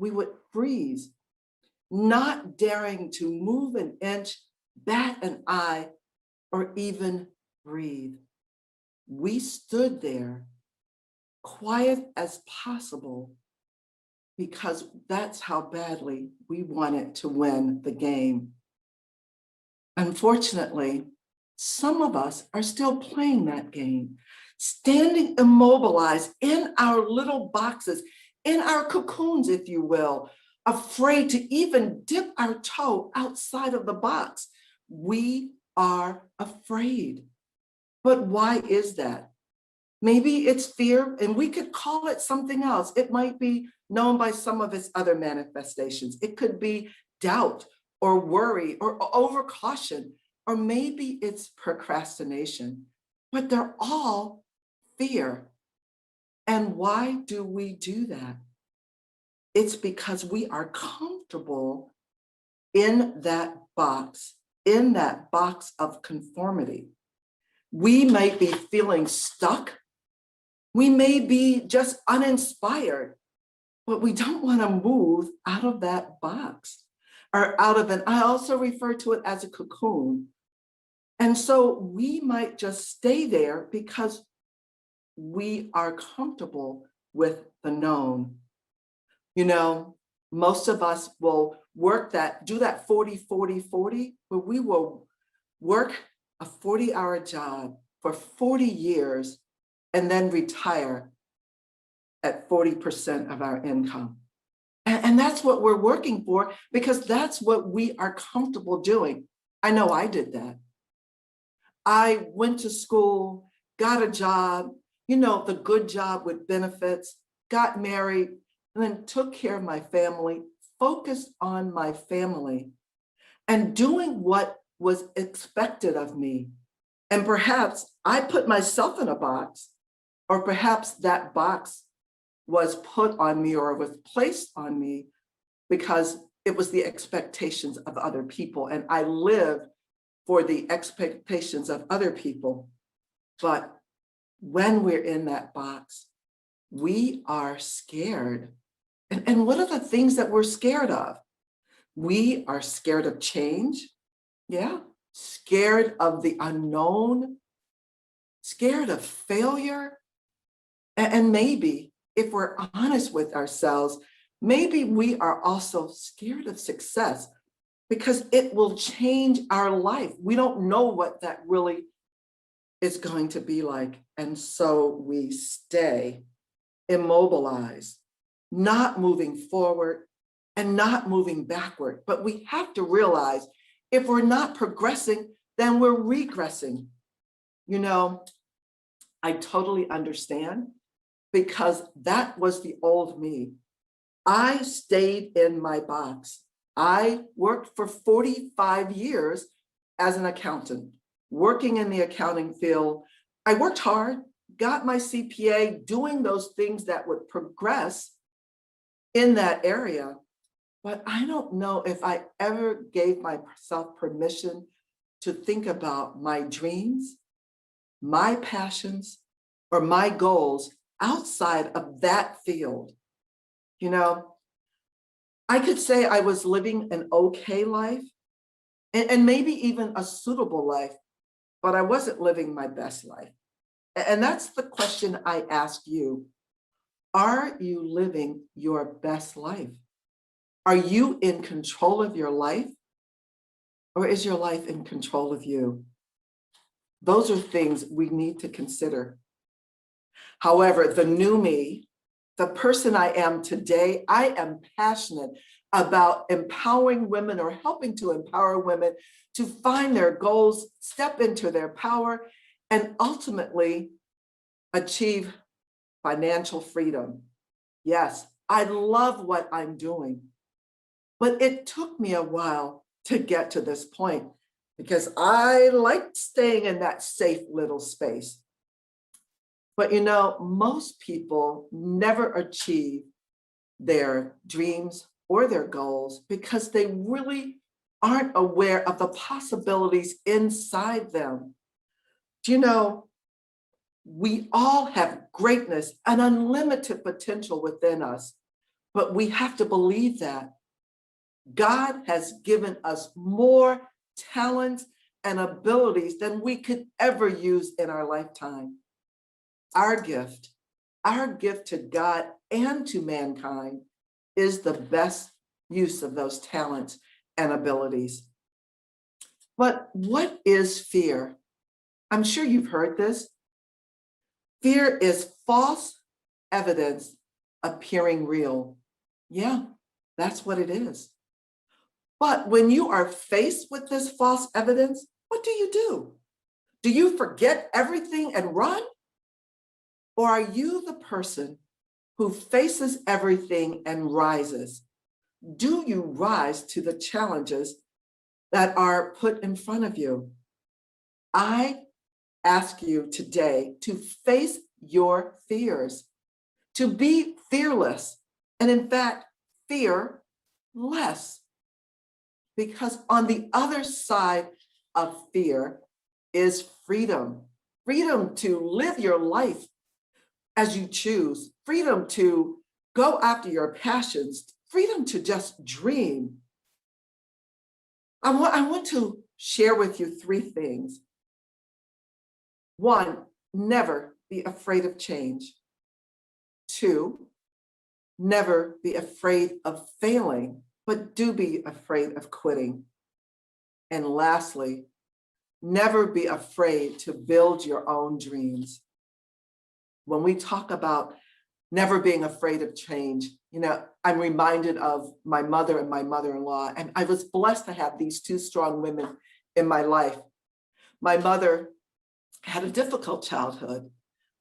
we would freeze, not daring to move an inch, bat an eye, or even breathe. We stood there, quiet as possible, because that's how badly we wanted to win the game. Unfortunately, some of us are still playing that game, standing immobilized in our little boxes, in our cocoons, if you will, afraid to even dip our toe outside of the box. We are afraid. But why is that? Maybe it's fear, and we could call it something else. It might be known by some of its other manifestations. It could be doubt or worry or overcaution, or maybe it's procrastination, but they're all fear. And why do we do that? It's because we are comfortable in that box of conformity. We might be feeling stuck. We may be just uninspired, but we don't want to move out of that box or out of I also refer to it as a cocoon. And so we might just stay there because we are comfortable with the known. You know, most of us will do that 40-40-40, where we will work a 40-hour job for 40 years and then retire at 40% of our income. And that's what we're working for, because that's what we are comfortable doing. I know I did that. I went to school, got a job, the good job with benefits, got married, and then took care of my family, focused on my family, and doing what was expected of me. And perhaps I put myself in a box, or perhaps that box was put on me or was placed on me because it was the expectations of other people. And I lived for the expectations of other people. But when we're in that box, we are scared. And what are the things that we're scared of? We are scared of change. Yeah. Scared of the unknown, scared of failure. And maybe, if we're honest with ourselves, maybe we are also scared of success because it will change our life. We don't know what that really is going to be like. And so we stay immobilized, not moving forward and not moving backward. But we have to realize, if we're not progressing, then we're regressing. I totally understand, because that was the old me. I stayed in my box. I worked for 45 years as an accountant, working in the accounting field. I worked hard, got my CPA, doing those things that would progress in that area. But I don't know if I ever gave myself permission to think about my dreams, my passions, or my goals outside of that field. I could say I was living an okay life and maybe even a suitable life, but I wasn't living my best life. And that's the question I ask you. Are you living your best life? Are you in control of your life, or is your life in control of you? Those are things we need to consider. However, the new me, the person I am today, I am passionate about empowering women, or helping to empower women to find their goals, step into their power, and ultimately achieve financial freedom. Yes, I love what I'm doing. But it took me a while to get to this point, because I liked staying in that safe little space. But most people never achieve their dreams or their goals because they really aren't aware of the possibilities inside them. We all have greatness and unlimited potential within us. But we have to believe that God has given us more talents and abilities than we could ever use in our lifetime. Our gift to God and to mankind is the best use of those talents and abilities. But what is fear? I'm sure you've heard this. Fear is false evidence appearing real. Yeah, that's what it is. But when you are faced with this false evidence, what do you do? Do you forget everything and run? Or are you the person who faces everything and rises? Do you rise to the challenges that are put in front of you? I ask you today to face your fears, to be fearless, and in fact, fear less. Because on the other side of fear is freedom. Freedom to live your life as you choose. Freedom to go after your passions. Freedom to just dream. I want to share with you three things. One, never be afraid of change. Two, never be afraid of failing, but do be afraid of quitting. And lastly, never be afraid to build your own dreams. When we talk about never being afraid of change, I'm reminded of my mother and my mother-in-law, and I was blessed to have these two strong women in my life. My mother had a difficult childhood.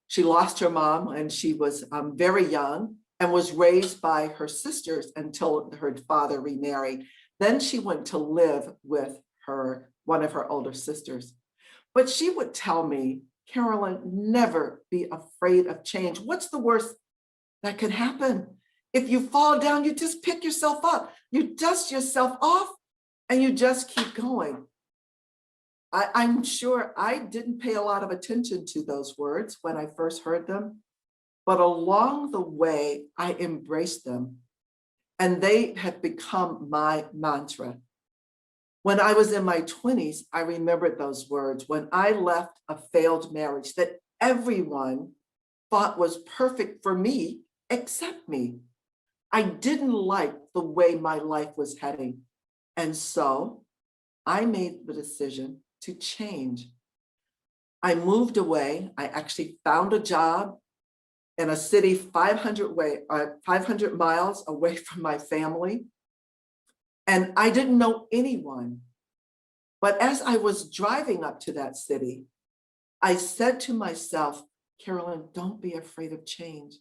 She lost her mom when she was very young and was raised by her sisters until her father remarried. Then she went to live with one of her older sisters. But she would tell me, Carolyn, never be afraid of change. What's the worst that could happen? If you fall down, you just pick yourself up. You dust yourself off and you just keep going. I'm sure I didn't pay a lot of attention to those words when I first heard them, but along the way, I embraced them and they have become my mantra. When I was in my 20s, I remembered those words when I left a failed marriage that everyone thought was perfect for me except me. I didn't like the way my life was heading. And so I made the decision to change. I moved away. I actually found a job in a city 500 miles away from my family. And I didn't know anyone. But as I was driving up to that city, I said to myself, Carolyn, don't be afraid of change.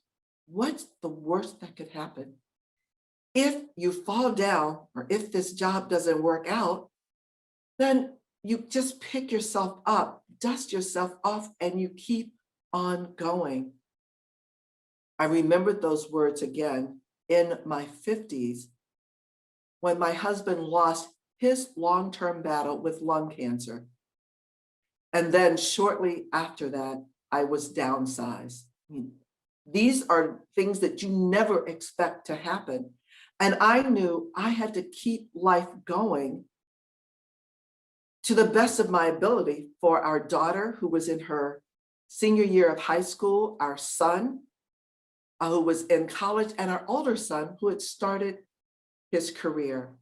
What's the worst that could happen? If you fall down or if this job doesn't work out, then you just pick yourself up, dust yourself off, and you keep on going. I remembered those words again in my 50s when my husband lost his long-term battle with lung cancer. And then shortly after that, I was downsized. These are things that you never expect to happen. And I knew I had to keep life going to the best of my ability for our daughter, who was in her senior year of high school, our son, who was in college, and our older son, who had started his career.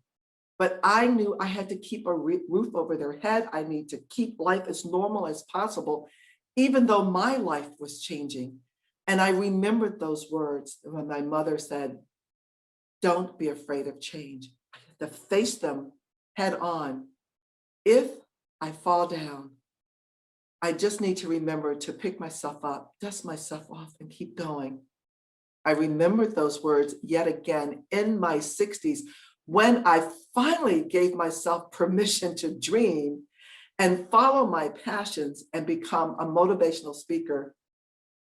But I knew I had to keep a roof over their head. I need to keep life as normal as possible, even though my life was changing. And I remembered those words when my mother said, don't be afraid of change. I have to face them head on. If I fall down, I just need to remember to pick myself up, dust myself off, and keep going. I remembered those words yet again in my 60s when I finally gave myself permission to dream and follow my passions and become a motivational speaker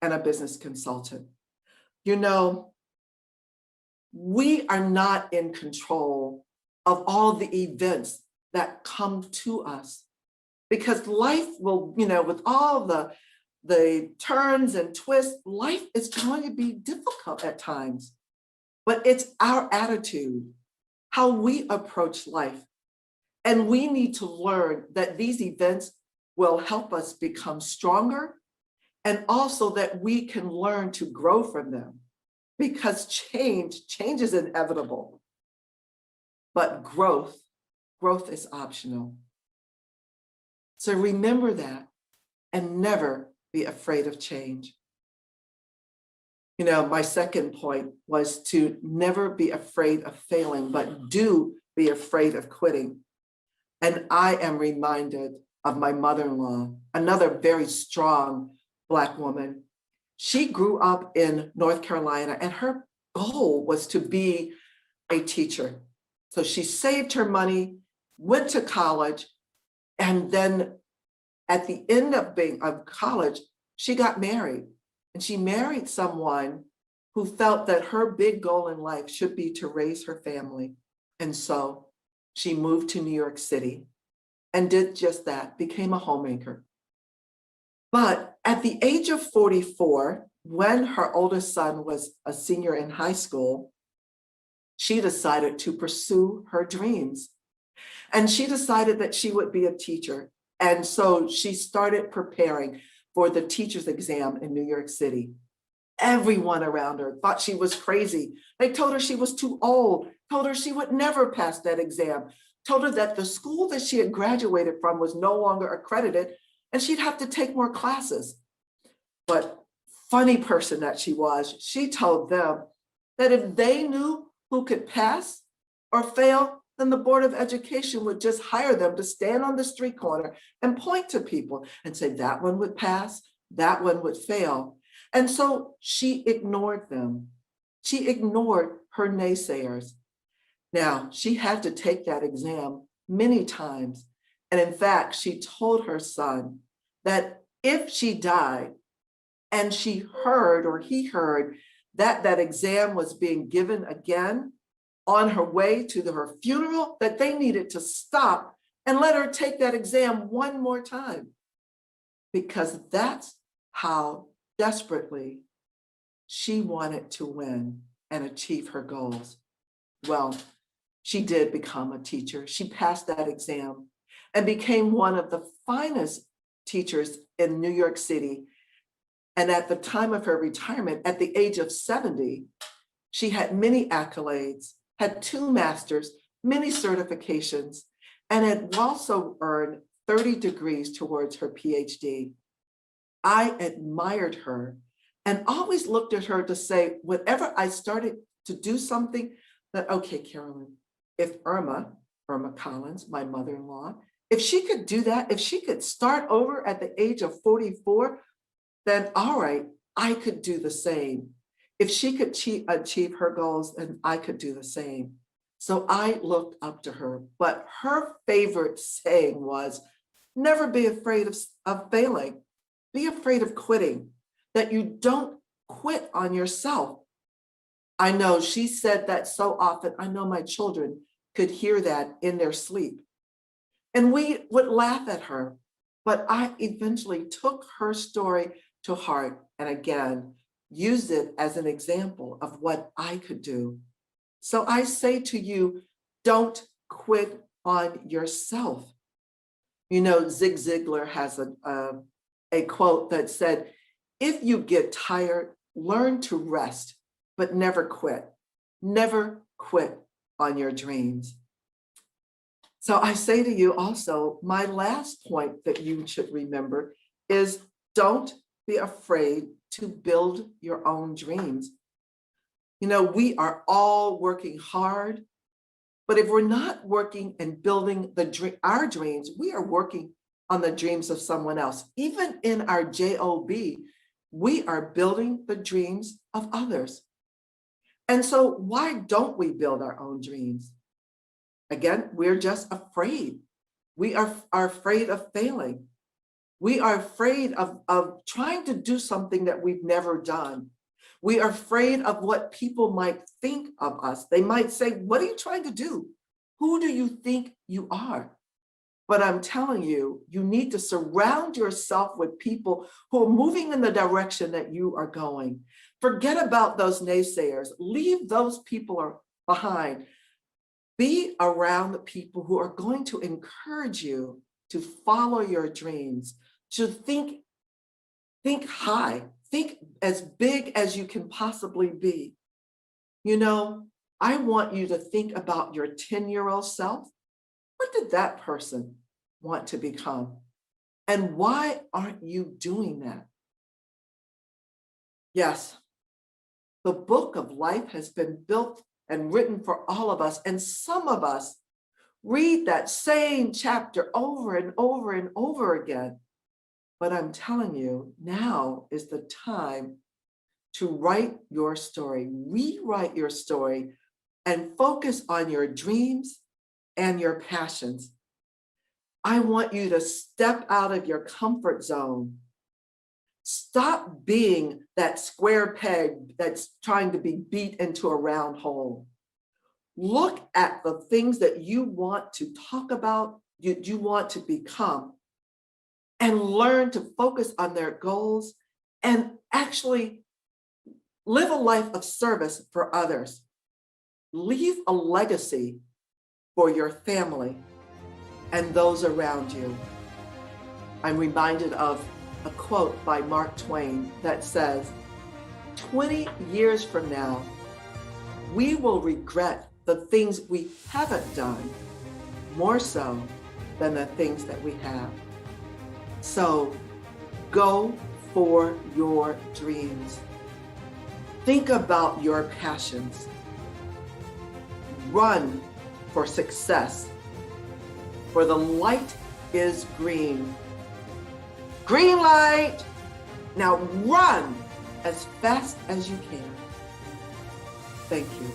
and a business consultant. We are not in control of all the events that come to us because life will, with all the turns and twists, life is going to be difficult at times. but it's our attitude, how we approach life. And we need to learn that these events will help us become stronger, and also that we can learn to grow from them, because change is inevitable, but growth is optional. So remember that and never be afraid of change. My second point was to never be afraid of failing, but do be afraid of quitting. And I am reminded of my mother-in-law, another very strong Black woman. She grew up in North Carolina, and her goal was to be a teacher. So she saved her money, went to college, and then at the end of college, she got married. And she married someone who felt that her big goal in life should be to raise her family. And so she moved to New York City and did just that, became a homemaker. But at the age of 44, when her oldest son was a senior in high school, she decided to pursue her dreams. And she decided that she would be a teacher. And so she started preparing for the teacher's exam in New York City. Everyone around her thought she was crazy. They told her she was too old, told her she would never pass that exam, told her that the school that she had graduated from was no longer accredited and she'd have to take more classes. But funny person that she was, she told them that if they knew who could pass or fail, then the Board of Education would just hire them to stand on the street corner and point to people and say that one would pass, that one would fail. And so she ignored them. She ignored her naysayers. Now, she had to take that exam many times. And in fact, she told her son that if she died and she heard, or he heard, that that exam was being given again on her way to her funeral, that they needed to stop and let her take that exam one more time, because that's how desperately she wanted to win and achieve her goals. Well, she did become a teacher. She passed that exam and became one of the finest teachers in New York City. And at the time of her retirement, at the age of 70, she had many accolades, had 2 masters, many certifications, and had also earned 30 degrees towards her PhD. I admired her and always looked at her to say, whenever I started to do something, that, okay, Carolyn, if Irma Collins, my mother-in-law, if she could do that, if she could start over at the age of 44, then all right, I could do the same. If she could achieve her goals, then I could do the same. So I looked up to her, but her favorite saying was, never be afraid of failing. Be afraid of quitting, that you don't quit on yourself. I know she said that so often. I know my children could hear that in their sleep. And we would laugh at her, but I eventually took her story to heart and again, used it as an example of what I could do. So I say to you, don't quit on yourself. Zig Ziglar has a quote that said, if you get tired, learn to rest, but never quit. Never quit on your dreams. So I say to you also, my last point that you should remember is don't be afraid to build your own dreams. We are all working hard, but if we're not working and building our dreams, we are working on the dreams of someone else. Even in our job, we are building the dreams of others. And so why don't we build our own dreams? Again, we're just afraid. We are afraid of failing. We are afraid of trying to do something that we've never done. We are afraid of what people might think of us. They might say, what are you trying to do? Who do you think you are? But I'm telling you, you need to surround yourself with people who are moving in the direction that you are going. Forget about those naysayers. Leave those people behind. Be around the people who are going to encourage you to follow your dreams, to think high, think as big as you can possibly be. You know, I want you to think about your 10-year-old self. What did that person want to become? And why aren't you doing that? Yes, the book of life has been built and written for all of us. And some of us read that same chapter over and over and over again. But I'm telling you, now is the time to write your story, rewrite your story, and focus on your dreams and your passions. I want you to step out of your comfort zone. Stop being that square peg that's trying to be beat into a round hole. Look at the things that you want to talk about, you want to become, and learn to focus on their goals and actually live a life of service for others. Leave a legacy for your family and those around you. I'm reminded of a quote by Mark Twain that says, 20 years from now, we will regret the things we haven't done more so than the things that we have. So go for your dreams. Think about your passions. Run for success. For the light is green. Green light! Now run as fast as you can. Thank you.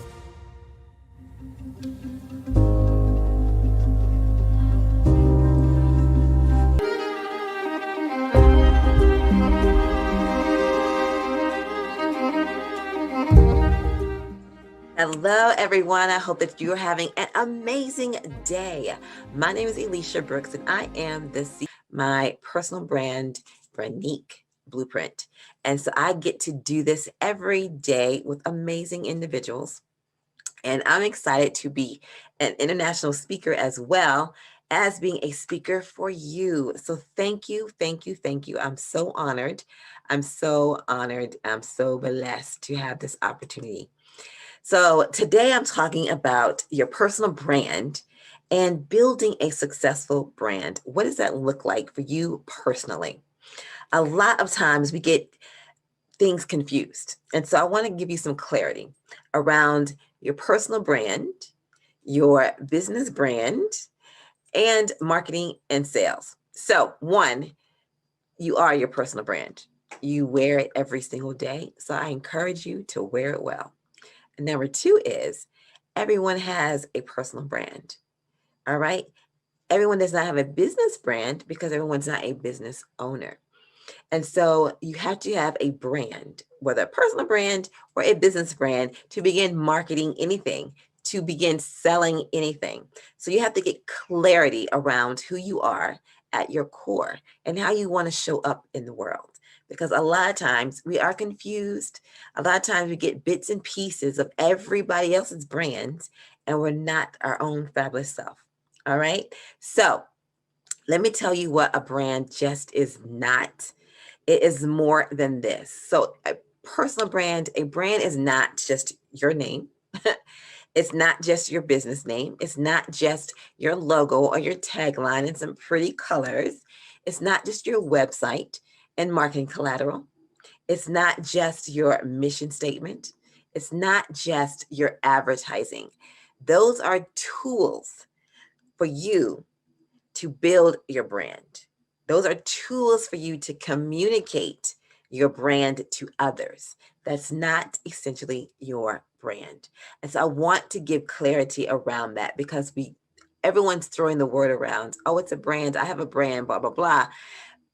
Hello, everyone. I hope that you're having an amazing day. My name is Alicia Brooks, and I am my personal brand, Branique Blueprint. And so I get to do this every day with amazing individuals. And I'm excited to be an international speaker as well as being a speaker for you. So thank you, thank you, thank you. I'm so honored. I'm so honored. I'm so blessed to have this opportunity. So today I'm talking about your personal brand and building a successful brand. What does that look like for you personally? A lot of times we get things confused. And so I want to give you some clarity around your personal brand, your business brand, and marketing and sales. So one, you are your personal brand. You wear it every single day. So I encourage you to wear it well. And number two is everyone has a personal brand. All right. Everyone does not have a business brand because everyone's not a business owner. And so you have to have a brand, whether a personal brand or a business brand, to begin marketing anything, to begin selling anything. So you have to get clarity around who you are at your core and how you want to show up in the world. Because a lot of times we are confused. A lot of times we get bits and pieces of everybody else's brands and we're not our own fabulous self. All right. So let me tell you what a brand just is not. It is more than this. So a personal brand, a brand is not just your name. It's not just your business name. It's not just your logo or your tagline and some pretty colors. It's not just your website and marketing collateral. It's not just your mission statement. It's not just your advertising. Those are tools for you to build your brand. Those are tools for you to communicate your brand to others. That's not essentially your brand. And so I want to give clarity around that because everyone's throwing the word around. Oh, it's a brand. I have a brand, blah, blah, blah.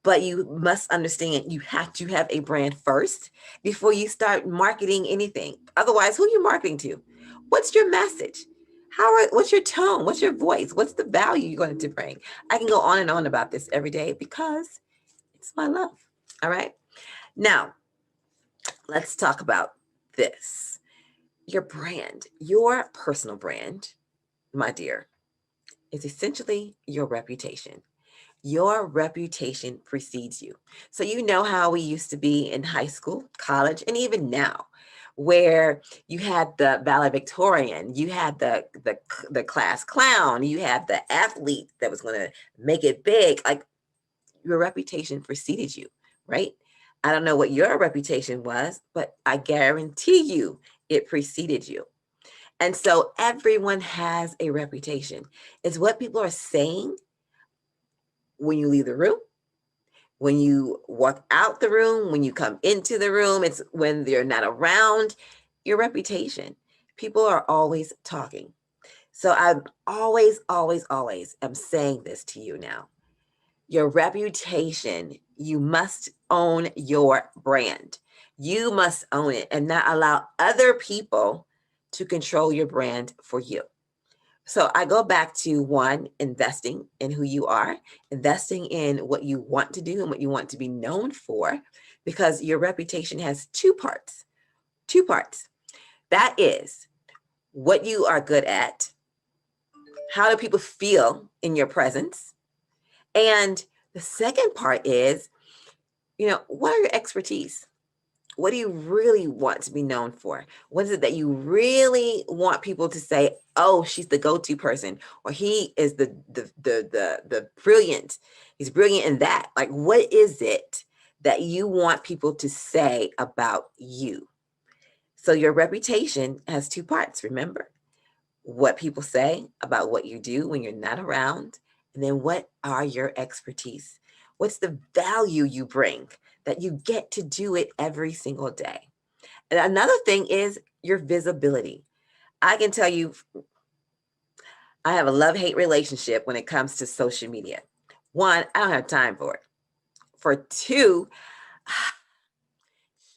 But you must understand you have to have a brand first before you start marketing anything. Otherwise, who are you marketing to? What's your message? What's your tone? What's your voice? What's the value you're going to bring? I can go on and on about this every day because it's my love. All right. Now, let's talk about this. Your brand, your personal brand, my dear, is essentially your reputation. Your reputation precedes you. So you know how we used to be in high school, college, and even now, where you had the valedictorian, you had the class clown, you had the athlete that was going to make it big. Like, your reputation preceded you, right? I don't know what your reputation was, but I guarantee you it preceded you. And so everyone has a reputation. It's what people are saying when you leave the room, when you walk out the room, when you come into the room. It's when they're not around. Your reputation. People are always talking. So I'm always am saying this to you now. Your reputation, you must own your brand. You must own it and not allow other people to control your brand for you. So I go back to one, investing in who you are, investing in what you want to do and what you want to be known for, because your reputation has two parts. Two parts. That is what you are good at. How do people feel in your presence? And the second part is, what are your expertise? What do you really want to be known for? What is it that you really want people to say, oh, she's the go-to person, or he is the brilliant, he's brilliant in that. Like, what is it that you want people to say about you? So your reputation has two parts, remember? What people say about what you do when you're not around, and then what are your expertise? What's the value you bring that you get to do it every single day? And another thing is your visibility. I can tell you, I have a love-hate relationship when it comes to social media. One, I don't have time for it. For two,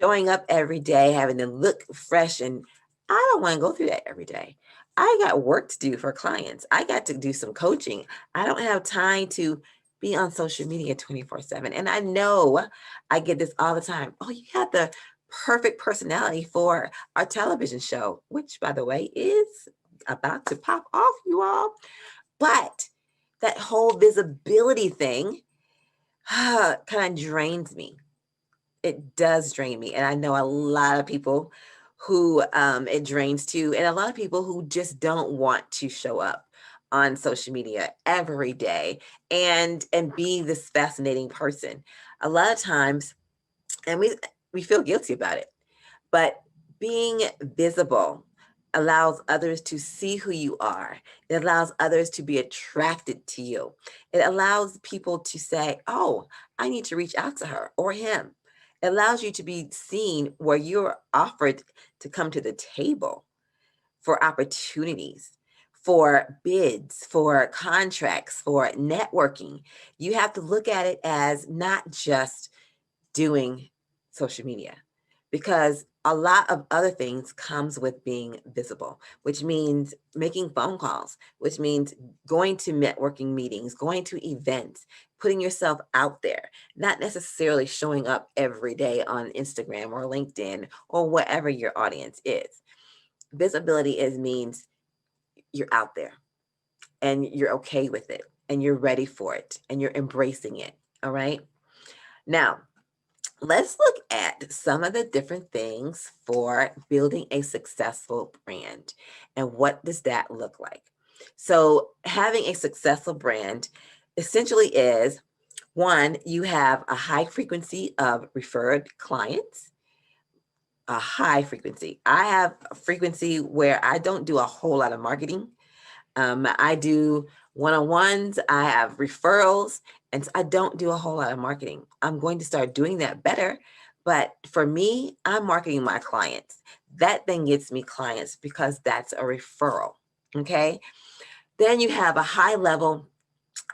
showing up every day, having to look fresh, and I don't want to go through that every day. I got work to do for clients. I got to do some coaching. I don't have time to be on social media 24/7. And I know I get this all the time. Oh, you got the perfect personality for our television show, which, by the way, is about to pop off, you all. But that whole visibility thing kind of drains me. It does drain me. And I know a lot of people who it drains too, and a lot of people who just don't want to show up on social media every day and be this fascinating person. A lot of times, and we feel guilty about it, but being visible allows others to see who you are. It allows others to be attracted to you. It allows people to say, oh, I need to reach out to her or him. It allows you to be seen where you're offered to come to the table for opportunities, for bids, for contracts, for networking. You have to look at it as not just doing social media, because a lot of other things comes with being visible, which means making phone calls, which means going to networking meetings, going to events, putting yourself out there, not necessarily showing up every day on Instagram or LinkedIn or whatever your audience is. Visibility means you're out there and you're okay with it and you're ready for it and you're embracing it. All right. Now, let's look at some of the different things for building a successful brand. And what does that look like? So having a successful brand essentially is, one, you have a high frequency of referred clients, a high frequency. I have a frequency where I don't do a whole lot of marketing. I do one-on-ones, I have referrals, and I don't do a whole lot of marketing. I'm going to start doing that better. But for me, I'm marketing my clients. That then gets me clients because that's a referral. Okay. Then you have a high level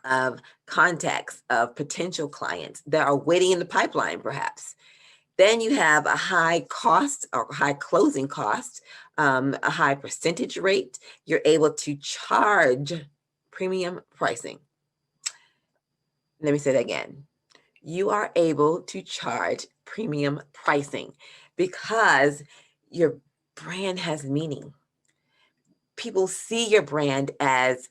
of contacts of potential clients that are waiting in the pipeline, perhaps. Then you have a high cost or high closing cost, a high percentage rate. You're able to charge premium pricing. Let me say that again. You are able to charge premium pricing. because your brand has meaning. People see your brand as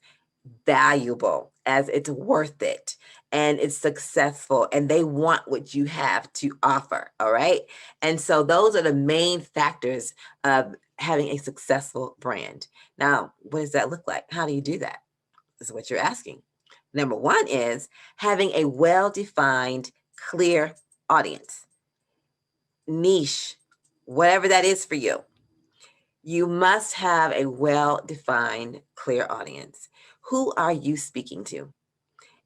valuable, as it's worth it, and it's successful, and they want what you have to offer. All right. And so those are the main factors of having a successful brand. Now, what does that look like? How do you do that? This is what you're asking. Number one is having a well-defined, clear audience, niche, whatever that is for you. You must have a well-defined, clear audience. Who are you speaking to?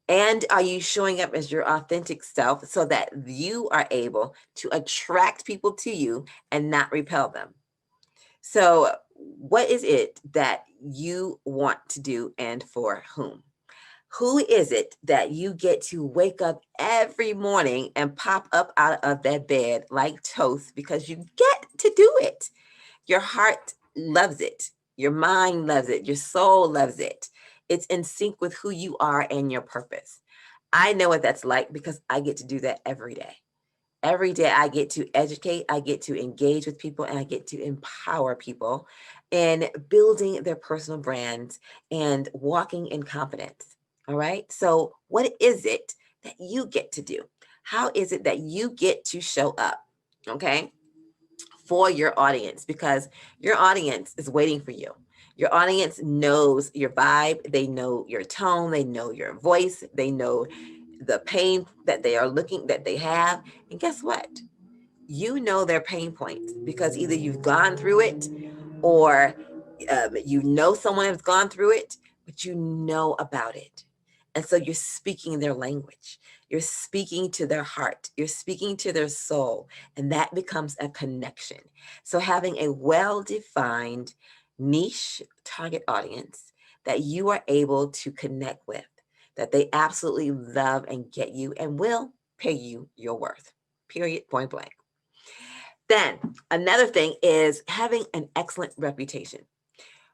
And are you showing up as your authentic self so that you are able to attract people to you and not repel them? So, what is it that you want to do and for whom? Who is it that you get to wake up every morning and pop up out of that bed like toast because you get to do it? Your heart loves it. Your mind loves it. Your soul loves it. It's in sync with who you are and your purpose. I know what that's like because I get to do that every day. Every day I get to educate, I get to engage with people, and I get to empower people in building their personal brands and walking in confidence. All right. So, what is it that you get to do? How is it that you get to show up? Okay, for your audience, because your audience is waiting for you. Your audience knows your vibe, they know your tone, they know your voice, they know the pain that they have. And guess what? You know their pain points because either you've gone through it or you know someone has gone through it, but you know about it. And so you're speaking their language. You're speaking to their heart. You're speaking to their soul. And that becomes a connection. So having a well-defined niche target audience that you are able to connect with, that they absolutely love and get you and will pay you your worth, period, point blank. Then another thing is having an excellent reputation.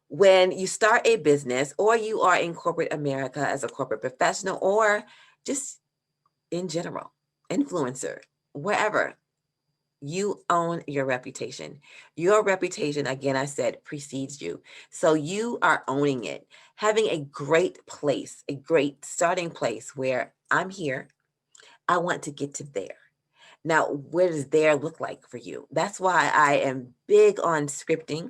When you start a business or you are in corporate America as a corporate professional or just in general, influencer, wherever, you own your reputation. Your reputation, again, I said, precedes you. So you are owning it, having a great place, a great starting place where I'm here. I want to get to there. Now, where does there look like for you? That's why I am big on scripting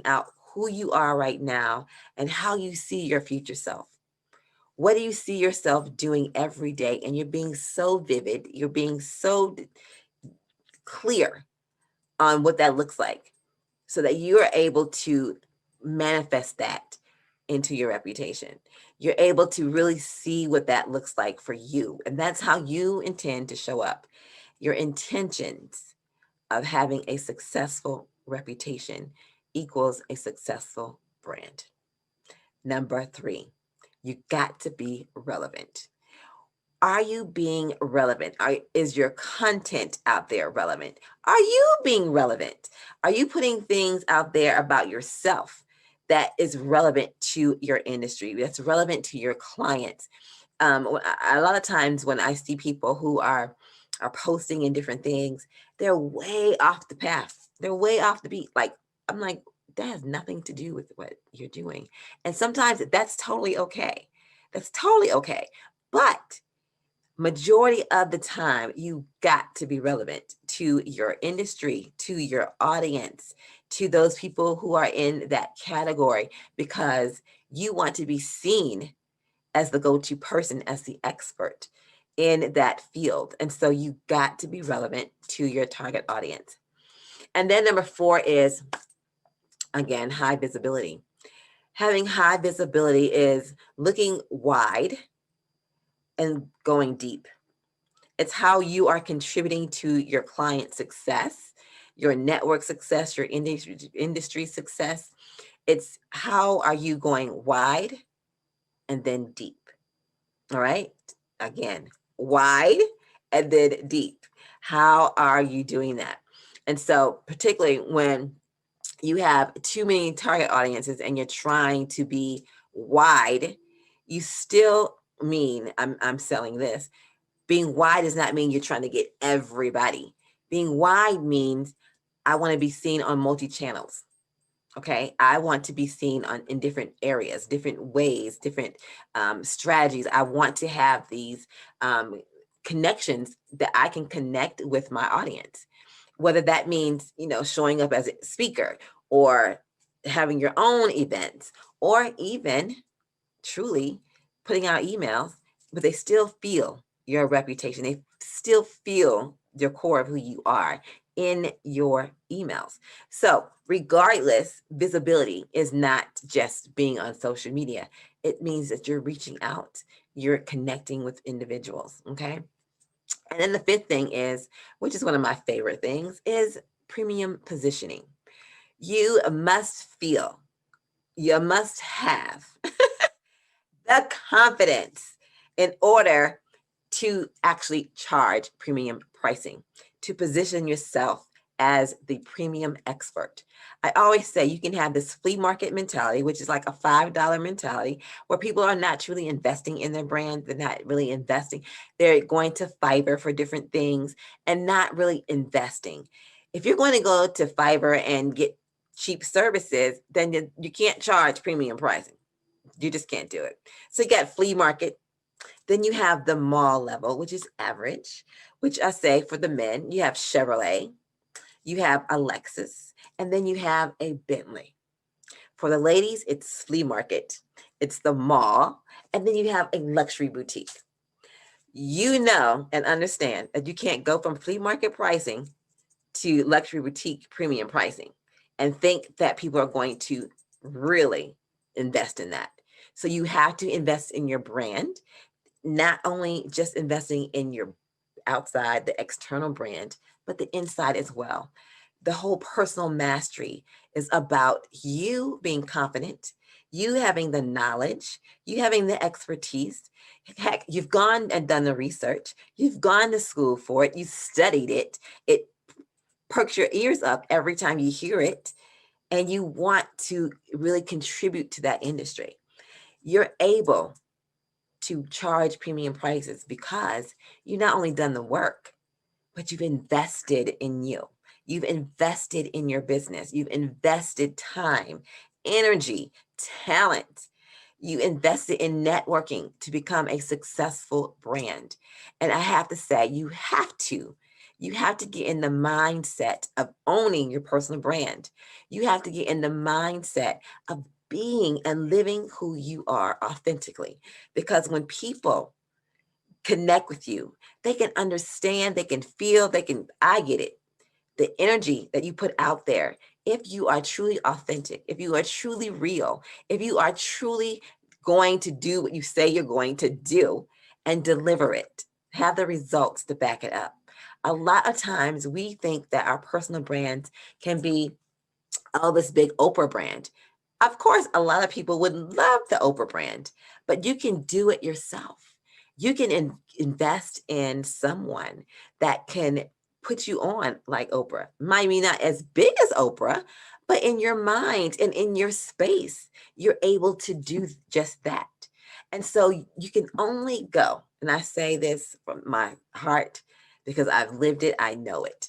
out who you are right now and how you see your future self. What do you see yourself doing every day? And you're being so vivid, you're being so clear on what that looks like so that you're able to manifest that into your reputation. You're able to really see what that looks like for you. And that's how you intend to show up. Your intentions of having a successful reputation equals a successful brand. Number 3, you got to be relevant. Are you being relevant? Is your content out there relevant? Are you being relevant? Are you putting things out there about yourself that is relevant to your industry, that's relevant to your clients? A lot of times when I see people who are posting in different things, they're way off the path. They're way off the beat. Like, I'm like, that has nothing to do with what you're doing. And sometimes that's totally okay. That's totally okay. But majority of the time, you got to be relevant to your industry, to your audience, to those people who are in that category, because you want to be seen as the go-to person, as the expert in that field. And so you got to be relevant to your target audience. And then number 4 is, again, high visibility. Having high visibility is looking wide and going deep. It's how you are contributing to your client success, your network success, your industry success. It's how are you going wide and then deep. All right. Again, wide and then deep. How are you doing that? And so, particularly when you have too many target audiences and you're trying to be wide, you still mean I'm selling this. Being wide does not mean you're trying to get everybody. Being wide means I want to be seen on multi-channels. Okay, I want to be seen in different areas, different ways, different strategies. I want to have these connections that I can connect with my audience, whether that means, showing up as a speaker or having your own events, or even truly putting out emails, but they still feel your reputation. They still feel your core of who you are in your emails. So regardless, visibility is not just being on social media. It means that you're reaching out, you're connecting with individuals, okay? And then the fifth thing is, which is one of my favorite things, is premium positioning. You must feel, you must have the confidence in order to actually charge premium pricing, to position yourself as the premium expert. I always say you can have this flea market mentality, which is like a $5 mentality, where people are not truly investing in their brand. They're not really investing. They're going to Fiverr for different things and not really investing. If you're going to go to Fiverr and get cheap services, then you can't charge premium pricing. You just can't do it. So you got flea market. Then you have the mall level, which is average, which I say for the men, you have Chevrolet, you have a Lexus, and then you have a Bentley. For the ladies, it's flea market, it's the mall, and then you have a luxury boutique. You know and understand that you can't go from flea market pricing to luxury boutique premium pricing and think that people are going to really invest in that. So you have to invest in your brand, not only just investing in your outside, the external brand, but the inside as well. The whole personal mastery is about you being confident, you having the knowledge, you having the expertise. Heck, you've gone and done the research, you've gone to school for it, you studied it. It perks your ears up every time you hear it, and you want to really contribute to that industry. You're able to charge premium prices because you've not only done the work, but you've invested in you. You've invested in your business. You've invested time, energy, talent. You invested in networking to become a successful brand. And I have to say, you have to get in the mindset of owning your personal brand. You have to get in the mindset of being and living who you are authentically. Because when people connect with you, they can understand, they can feel, I get it. The energy that you put out there, if you are truly authentic, if you are truly real, if you are truly going to do what you say you're going to do and deliver it, have the results to back it up. A lot of times we think that our personal brands can be, oh, this big Oprah brand. Of course, a lot of people would love the Oprah brand, but you can do it yourself. You can invest in someone that can put you on like Oprah. Might be not as big as Oprah, but in your mind and in your space, you're able to do just that. And so you can only go, and I say this from my heart because I've lived it, I know it.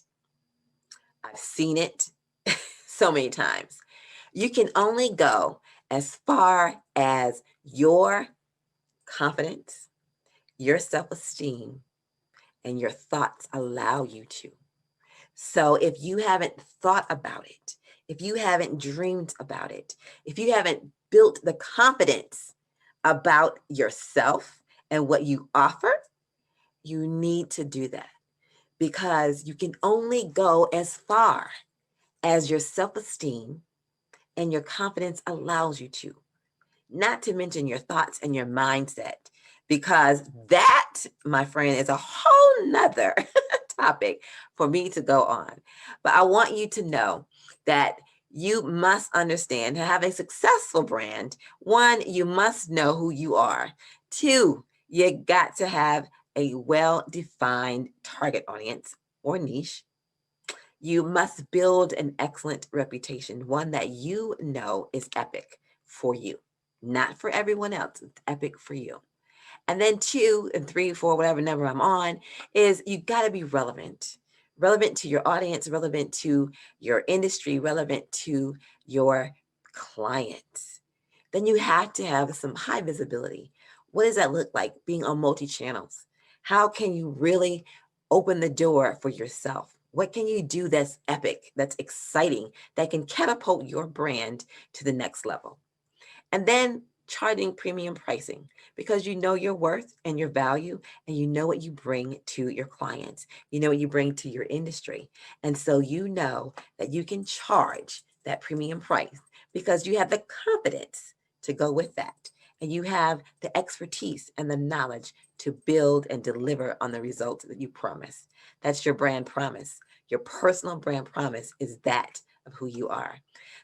I've seen it so many times. You can only go as far as your confidence, your self-esteem, and your thoughts allow you to. So if you haven't thought about it, if you haven't dreamed about it, if you haven't built the confidence about yourself and what you offer, you need to do that, because you can only go as far as your self-esteem and your confidence allows you to, not to mention your thoughts and your mindset, because that, my friend, is a whole nother topic for me to go on. But I want you to know that you must understand, to have a successful brand, one, you must know who you are. Two, you got to have a well-defined target audience or niche. You must build an excellent reputation, one that you know is epic for you, not for everyone else. It's epic for you. And then 2 and 3, 4, whatever number I'm on, is you got to be relevant. relevant to your audience, relevant to your industry, relevant to your clients, then you have to have some high visibility. What does that look like being on multi-channels? How can you really open the door for yourself? What can you do that's epic, that's exciting, that can catapult your brand to the next level? And then charging premium pricing, because you know your worth and your value, and you know what you bring to your clients. You know what you bring to your industry. And so you know that you can charge that premium price because you have the confidence to go with that. And you have the expertise and the knowledge to build and deliver on the results that you promise. That's your brand promise. Your personal brand promise is that of who you are.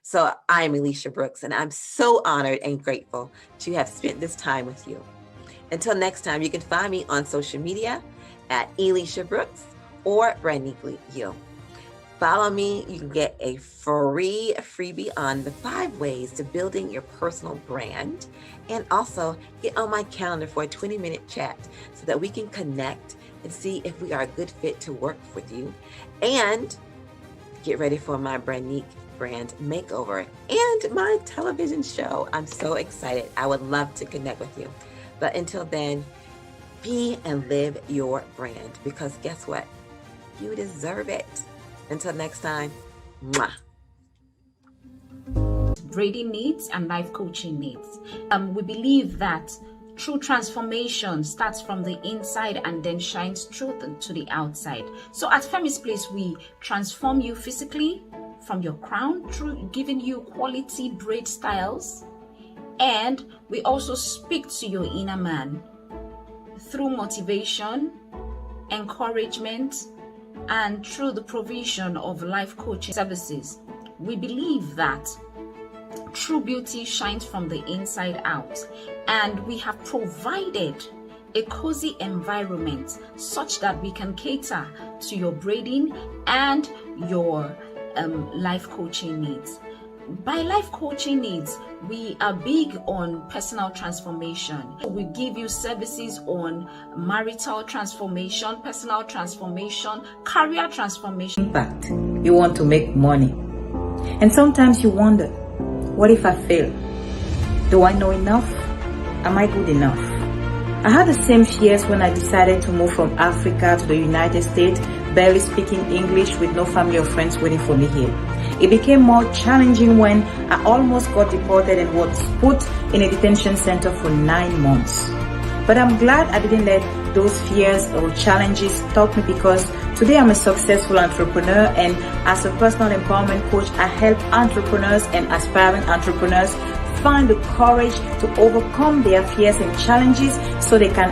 So I'm Elisha Brooks, and I'm so honored and grateful to have spent this time with you. Until next time, you can find me on social media at Elisha Brooks or Branique Yo. Follow me. You can get a free freebie on the 5 ways to building your personal brand, and also get on my calendar for a 20-minute chat so that we can connect and see if we are a good fit to work with you, and get ready for my Branique brand makeover and my television show. I'm so excited. I would love to connect with you. But until then, be and live your brand, because guess what? You deserve it. Until next time, mwah. Braiding needs and life coaching needs. We believe that true transformation starts from the inside and then shines through to the outside. So at Femi's Place, we transform you physically from your crown through giving you quality braid styles. And we also speak to your inner man through motivation, encouragement, and through the provision of life coaching services. We believe that true beauty shines from the inside out, and we have provided a cozy environment such that we can cater to your braiding and your life coaching needs. By life coaching needs, we are big on personal transformation. We give you services on marital transformation, personal transformation, career transformation. Impact. You want to make money. And sometimes you wonder, what if I fail? Do I know enough? Am I good enough? I had the same fears when I decided to move from Africa to the United States, barely speaking English with no family or friends waiting for me here. It became more challenging when I almost got deported and was put in a detention center for 9 months. But I'm glad I didn't let those fears or challenges stop me, because today I'm a successful entrepreneur, and as a personal empowerment coach, I help entrepreneurs and aspiring entrepreneurs find the courage to overcome their fears and challenges so they can